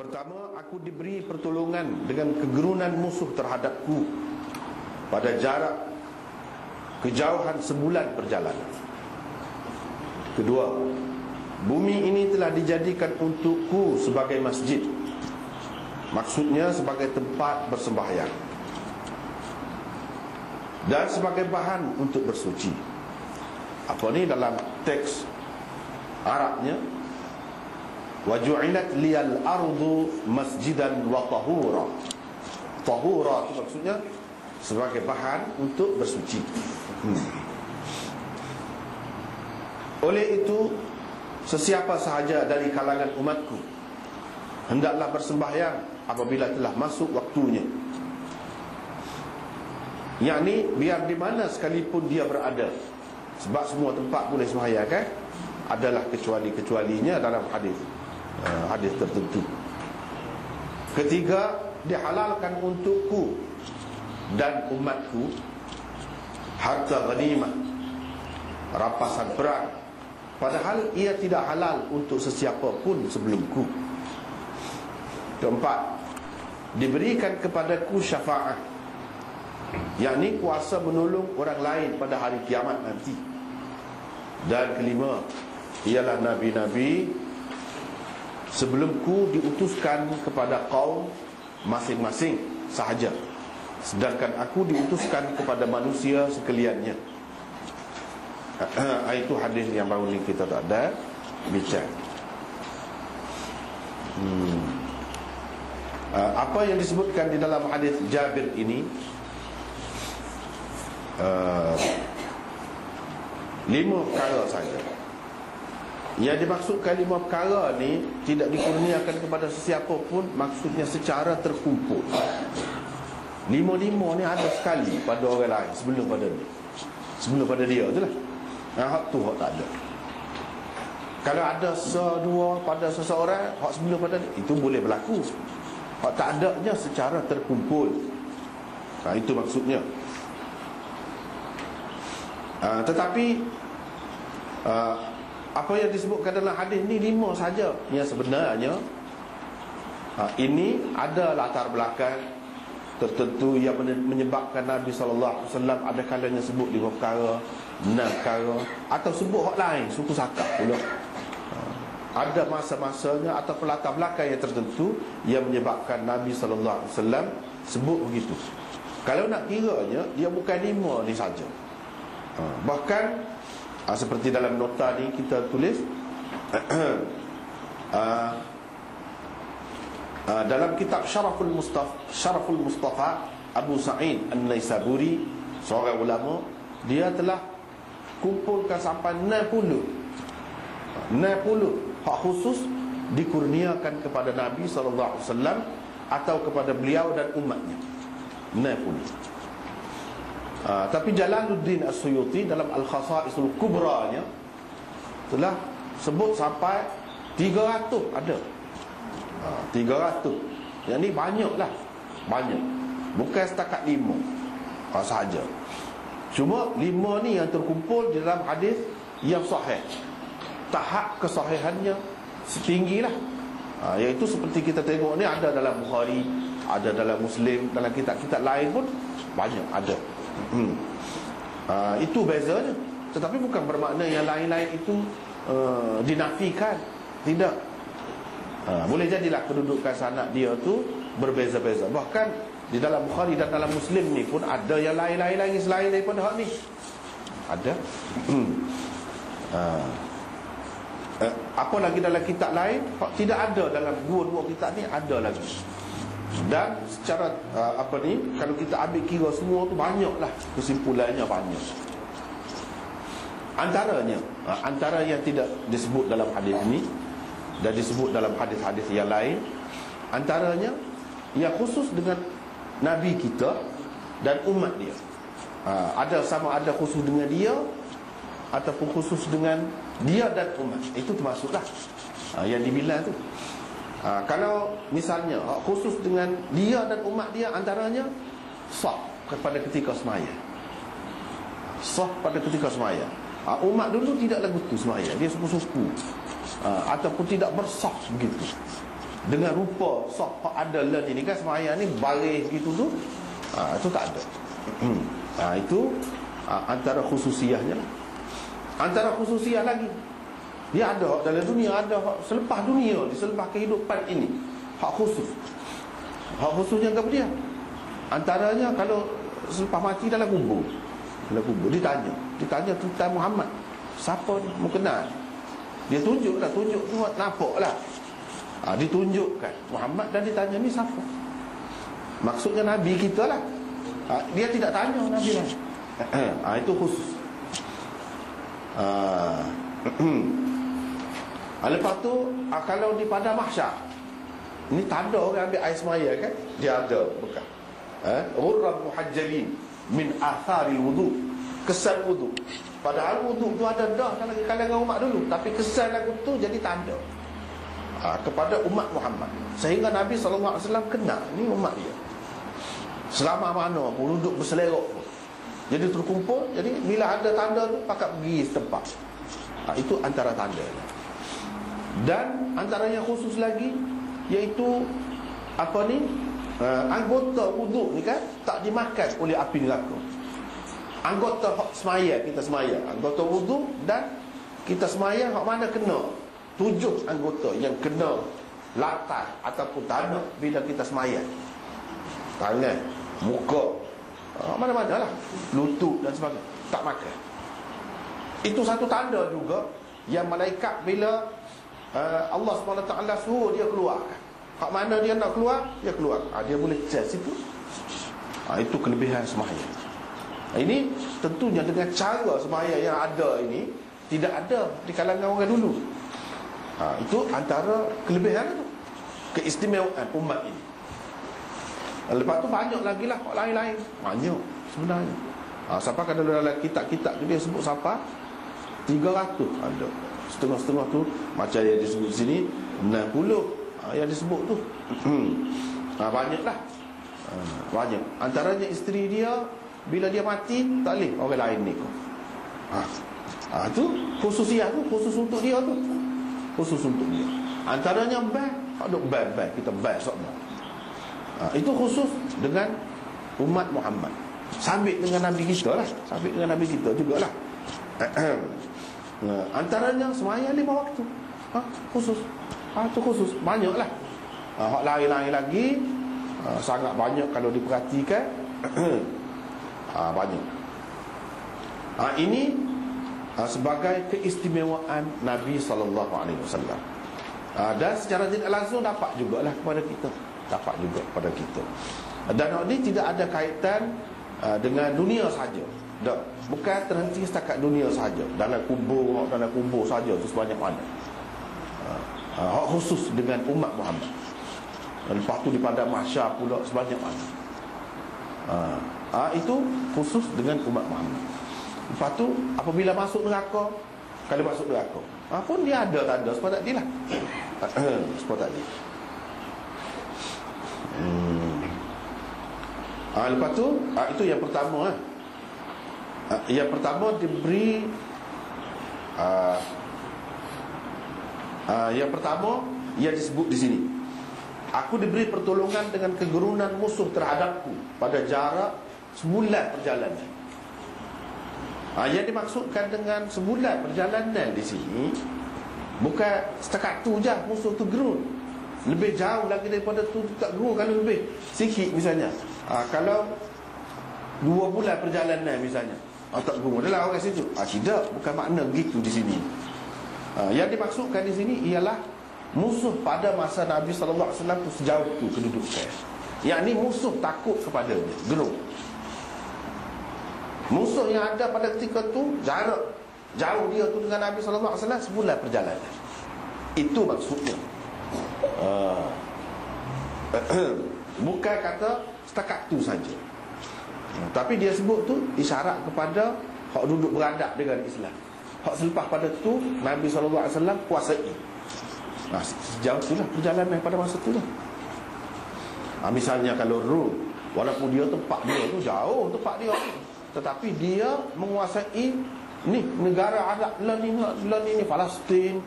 Pertama, aku diberi pertolongan dengan kegerunan musuh terhadapku pada jarak kejauhan sebulan perjalanan. Kedua, bumi ini telah dijadikan untukku sebagai masjid, maksudnya sebagai tempat bersembahyang, dan sebagai bahan untuk bersuci. Apa ni dalam teks Arabnya, wa ju'ilat liyal ardu masjidan wa tahura. Tahura itu maksudnya sebagai bahan untuk bersuci. Oleh itu, sesiapa sahaja dari kalangan umatku hendaklah bersembahyang apabila telah masuk waktunya, yakni biar di mana sekalipun dia berada, sebab semua tempat boleh sembahyang kan? Adalah kecuali-kecualinya dalam hadis tertentu. Ketiga, dihalalkan untukku dan umatku harta ghanimah, rampasan perang, padahal ia tidak halal untuk sesiapa pun sebelumku. Keempat, diberikan kepadaku syafaat, yakni kuasa menolong orang lain pada hari kiamat nanti. Dan kelima, ialah nabi-nabi sebelumku diutuskan kepada kaum masing-masing sahaja, sedangkan aku diutuskan kepada manusia sekaliannya. Itu hadis yang baru ni kita tak ada bincang. Apa yang disebutkan di dalam hadis Jabir ini, 5 perkara saja. Yang dimaksudkan 5 perkara ni tidak dikurniakan kepada sesiapa pun, maksudnya secara terkumpul. 5 ni ada sekali pada orang lain sebelum pada dia tu lah. Hak tu hak tak ada. Kalau ada sedua pada seseorang, hak sebelum pada dia, itu boleh berlaku. Hak tak adanya secara terkumpul. Itu maksudnya. Tetapi apa yang disebutkan dalam hadis ni 5 saja. Yang sebenarnya ini ada latar belakang tertentu yang menyebabkan Nabi SAW ada kalanya sebut 5 perkara, 6 perkara, atau sebut hak lain, suku sakak pula. Ada masa-masanya atau latar belakang yang tertentu yang menyebabkan Nabi SAW sebut begitu. Kalau nak kiranya, dia bukan 5 ni saja. Bahkan seperti dalam nota ni kita tulis dalam kitab Syaraful Mustafa Abu Sa'id An-Naisaburi, seorang ulama, dia telah kumpulkan sampai 60 hak khusus dikurniakan kepada Nabi SAW atau kepada beliau dan umatnya. 60. Tapi Jalaluddin As-Suyuti dalam Al-Khasa'isul Kubra-nya telah sebut sampai 300 ada. 300. Yang ni banyak lah. Banyak. Bukan setakat 5 sahaja. Cuma 5 ni yang terkumpul di dalam hadis yang sahih. Tahap kesahihannya setinggi lah. Iaitu seperti kita tengok ni, ada dalam Bukhari, ada dalam Muslim, dalam kitab-kitab lain pun banyak ada. Itu bezanya. Tetapi bukan bermakna yang lain-lain itu dinafikan. Tidak. Boleh jadilah kedudukan sanad dia tu berbeza-beza. Bahkan di dalam Bukhari dan dalam Muslim ni pun ada yang lain-lain lagi selain daripada hak ni. Ada. Apa lagi dalam kitab lain, tidak ada dalam dua kitab ni, ada lagi. Dan secara kalau kita ambil kira semua tu, banyaklah kesimpulannya, banyak. Antara yang tidak disebut dalam hadis ini dan disebut dalam hadis-hadis yang lain, antaranya yang khusus dengan Nabi kita dan umat dia. Ada sama ada khusus dengan dia ataupun khusus dengan dia dan umat. Itu termasuklah yang dibilang tu. Kalau misalnya khusus dengan dia dan umat dia, antaranya sah pada ketika semaya. Sah pada ketika semaya. Umat dulu tidak lagu tu semaya, dia suku-suku, ataupun tidak bersah begitu. dengan rupa soh ada lan ini kan semayang ni baris gitu tu, itu tak ada. Itu antara khususiyahnya lah. Antara khususiyah lagi, dia ada hak dalam dunia, ada hak selepas dunia, selepas kehidupan ini, hak khusus. Hak khususnya kepada dia, antaranya kalau selepas mati dalam kubur, ditanya tentang Muhammad, siapa ni, mau kenal. Dia tunjuk nampak lah, ditunjukkan Muhammad dan ditanya ni siapa. Maksudnya Nabi kita lah. Dia tidak tanya Nabi lah. Itu khusus. Lepas tu kalau di padang mahsyar, ini tak ada orang ambil air semaya kan, dia ada bekas. Ghurran muhajjalin min atharil wudu, kesan wudu. Padahal wudu tu ada dah dalam kalangan umat dulu, tapi kesan lagu tu jadi tak ada kepada umat Muhammad. Sehingga Nabi SAW kenal ni umat dia. Selama mana pun duduk berselerok pun, jadi terkumpul. Jadi bila ada tanda tu pakat pergi setempat. Itu antara tanda. Dan antaranya khusus lagi, iaitu anggota wuduk ni kan tak dimakan oleh api neraka. Anggota semaya, kita semaya, anggota wuduk dan kita semaya, hak mana kena 7 anggota yang kena latar ataupun tanah bila kita semaya. Tangan, muka, mana-mana lah, lutut dan sebagainya, tak makan. Itu satu tanda juga yang malaikat bila Allah SWT suruh dia keluar, hak mana dia nak keluar, dia keluar. Dia boleh cek situ. Itu kelebihan sembahyang. Ini tentunya dengan cara sembahyang yang ada ini tidak ada di kalangan orang dulu. Itu antara kelebihan itu, keistimewaan umat ini. Lepas tu banyak lagi lah hak lain-lain, banyak sebenarnya. Siapa kata dalam kitab-kitab tu dia sebut siapa 300 ada. Setengah-setengah tu macam yang disebut sini 60 yang disebut tu. Banyak lah. Banyak. Antaranya isteri dia, bila dia mati tak boleh orang lain ni. Tu khususiyah tu, khusus untuk dia tu. Khusus untuk dia. Antaranya ban, ada ban kita ban semua. Itu khusus dengan umat Muhammad. Sambit dengan Nabi kita lah, sambit dengan Nabi kita jugalah. Antaranya semayang 5 waktu. Khusus. Itu khusus. Banyak lah. Hak lain-lain lagi sangat banyak kalau diperhatikan. Banyak. Ini sebagai keistimewaan Nabi SAW. Dan secara tidak langsung dapat jugalah kepada kita. Dapat juga kepada kita. Dan ini tidak ada kaitan dengan dunia saja. Bukan terhenti setakat dunia saja. Dalam kubur saja tu sebanyak mana. Khusus dengan umat Muhammad. Lepas tu di padang mahsyar pula sebanyak mana. Itu khusus dengan umat Muhammad. Lepas tu apabila masuk neraka, kalau masuk neraka pun dia ada tanda seperti tadi lah. Seperti tadi. Lepas tu itu yang pertama. Yang pertama diberi yang pertama yang disebut di sini, aku diberi pertolongan dengan kegerunan musuh terhadapku pada jarak sebulan perjalanan. Yang dimaksudkan dengan sebulan perjalanan di sini bukan setakat tu je musuh tu gerun. Lebih jauh lagi daripada tu tak gerun. Kalau lebih sikit misalnya, kalau 2 bulan perjalanan misalnya, tak gerun adalah orang situ. Tidak, bukan makna gitu di sini. Yang dimaksudkan di sini ialah musuh pada masa Nabi SAW tu sejauh tu kedudukan. Yang ni musuh takut kepadanya, gerun. Musuh yang ada pada ketika tu jarak jauh dia tu dengan Nabi SAW sebulan perjalanan. Itu maksudnya. Bukan kata setakat tu saja. Tapi dia sebut tu isyarat kepada hak duduk beradab dengan Islam. Hak selepas pada tu Nabi SAW kuasai. Sejauh tu lah perjalanan pada masa tu lah. Misalnya kalau Rum, walaupun dia tempat dia tu jauh tempat dia, tetapi dia menguasai ni negara Arab lain ini Palestin,